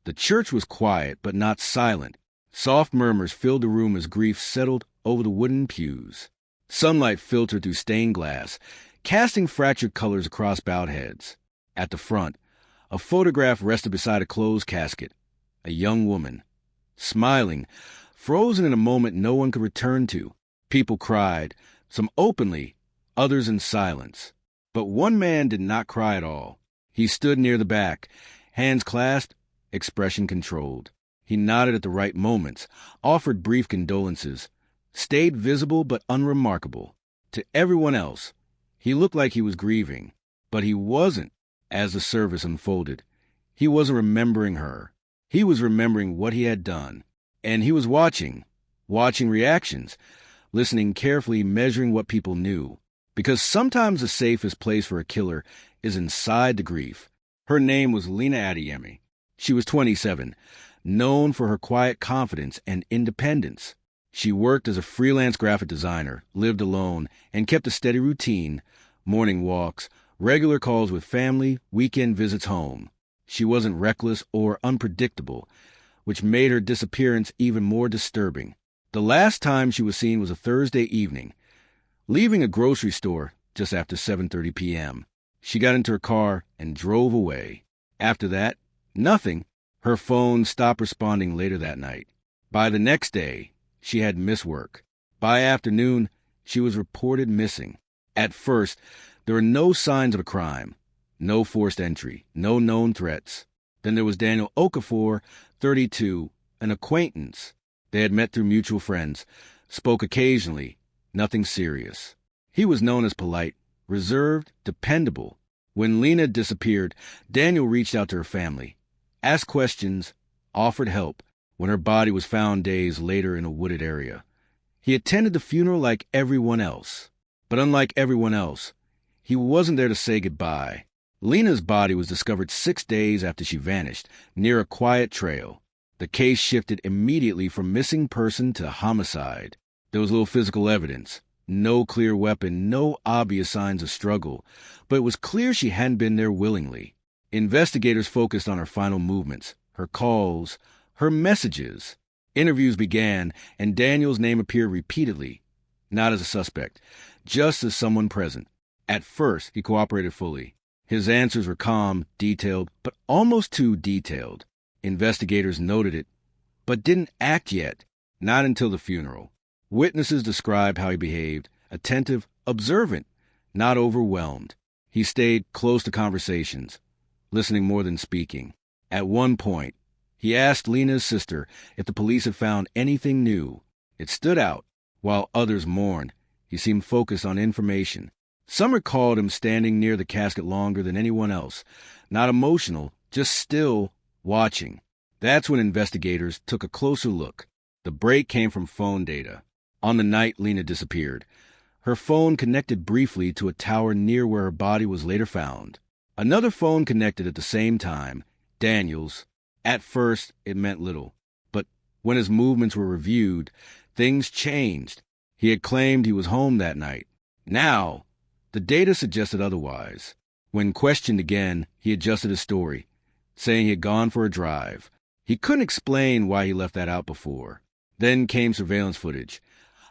The church was quiet, but not silent. Soft murmurs filled the room as grief settled over the wooden pews. Sunlight filtered through stained glass, casting fractured colors across bowed heads. At the front, a photograph rested beside a closed casket. A young woman, smiling, frozen in a moment no one could return to. People cried, some openly, others in silence. But one man did not cry at all. He stood near the back, hands clasped, expression controlled. He nodded at the right moments, offered brief condolences, stayed visible but unremarkable. To everyone else, he looked like he was grieving, but he wasn't. As the service unfolded, he wasn't remembering her. He was remembering what he had done. And he was watching reactions, listening carefully, measuring what people knew. Because sometimes the safest place for a killer is inside the grief. Her name was Lena Adeyemi. She was 27, known for her quiet confidence and independence. She worked as a freelance graphic designer, lived alone, and kept a steady routine, morning walks, regular calls with family, weekend visits home. She wasn't reckless or unpredictable, which made her disappearance even more disturbing. The last time she was seen was a Thursday evening, leaving a grocery store just after 7:30 p.m. She got into her car and drove away. After that, nothing. Her phone stopped responding later that night. By the next day, she had missed work. By afternoon, she was reported missing. At first, there were no signs of a crime, no forced entry, no known threats. Then there was Daniel Okafor, 32, an acquaintance. They had met through mutual friends, spoke occasionally, nothing serious. He was known as polite, reserved, dependable. When Lena disappeared, Daniel reached out to her family, asked questions, offered help when her body was found days later in a wooded area. He attended the funeral like everyone else. But unlike everyone else, he wasn't there to say goodbye. Lena's body was discovered 6 days after she vanished, near a quiet trail. The case shifted immediately from missing person to homicide. There was little physical evidence, no clear weapon, no obvious signs of struggle, but it was clear she hadn't been there willingly. Investigators focused on her final movements, her calls, her messages. Interviews began, and Daniel's name appeared repeatedly, not as a suspect, just as someone present. At first, he cooperated fully. His answers were calm, detailed, but almost too detailed. Investigators noted it, but didn't act yet, not until the funeral. Witnesses described how he behaved, attentive, observant, not overwhelmed. He stayed close to conversations, listening more than speaking. At one point, he asked Lena's sister if the police had found anything new. It stood out. While others mourned, he seemed focused on information. Some recalled him standing near the casket longer than anyone else, not emotional, just still, watching. That's when investigators took a closer look. The break came from phone data. On the night Lena disappeared, her phone connected briefly to a tower near where her body was later found. Another phone connected at the same time, Daniel's. At first, it meant little. But when his movements were reviewed, things changed. He had claimed he was home that night. Now, the data suggested otherwise. When questioned again, he adjusted his story, saying he had gone for a drive. He couldn't explain why he left that out before. Then came surveillance footage.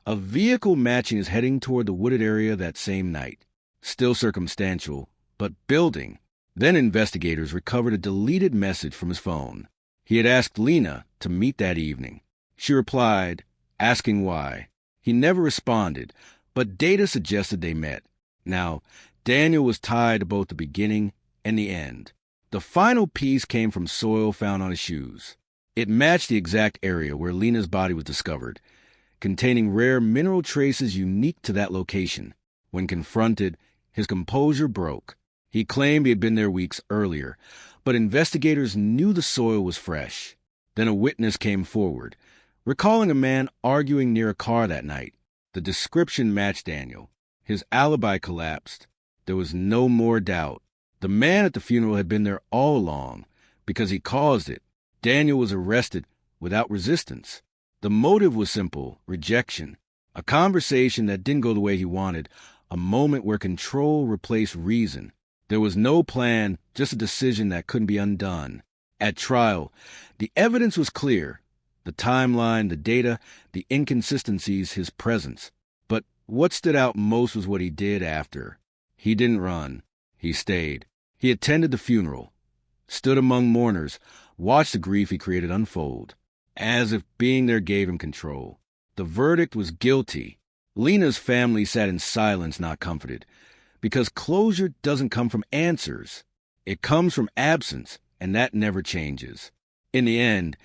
A vehicle matching his heading toward the wooded area that same night. Still circumstantial, but building. Then investigators recovered a deleted message from his phone. He had asked Lena to meet that evening. She replied, asking why. He never responded, but data suggested they met. Now, Daniel was tied to both the beginning and the end. The final piece came from soil found on his shoes. It matched the exact area where Lena's body was discovered, containing rare mineral traces unique to that location. When confronted, his composure broke. He claimed he had been there weeks earlier, but investigators knew the soil was fresh. Then a witness came forward, recalling a man arguing near a car that night. The description matched Daniel. His alibi collapsed. There was no more doubt. The man at the funeral had been there all along, because he caused it. Daniel was arrested without resistance. The motive was simple, rejection. A conversation that didn't go the way he wanted, a moment where control replaced reason. There was no plan, just a decision that couldn't be undone. At trial, the evidence was clear. The timeline, the data, the inconsistencies, his presence. But what stood out most was what he did after. He didn't run. He stayed. He attended the funeral, stood among mourners, watched the grief he created unfold, as if being there gave him control. The verdict was guilty. Lena's family sat in silence, not comforted, because closure doesn't come from answers. It comes from absence, and that never changes. In the end,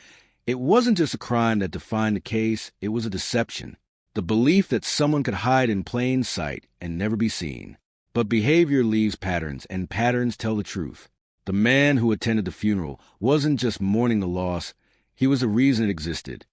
it wasn't just a crime that defined the case, it was a deception. The belief that someone could hide in plain sight and never be seen. But behavior leaves patterns, and patterns tell the truth. The man who attended the funeral wasn't just mourning the loss, he was the reason it existed.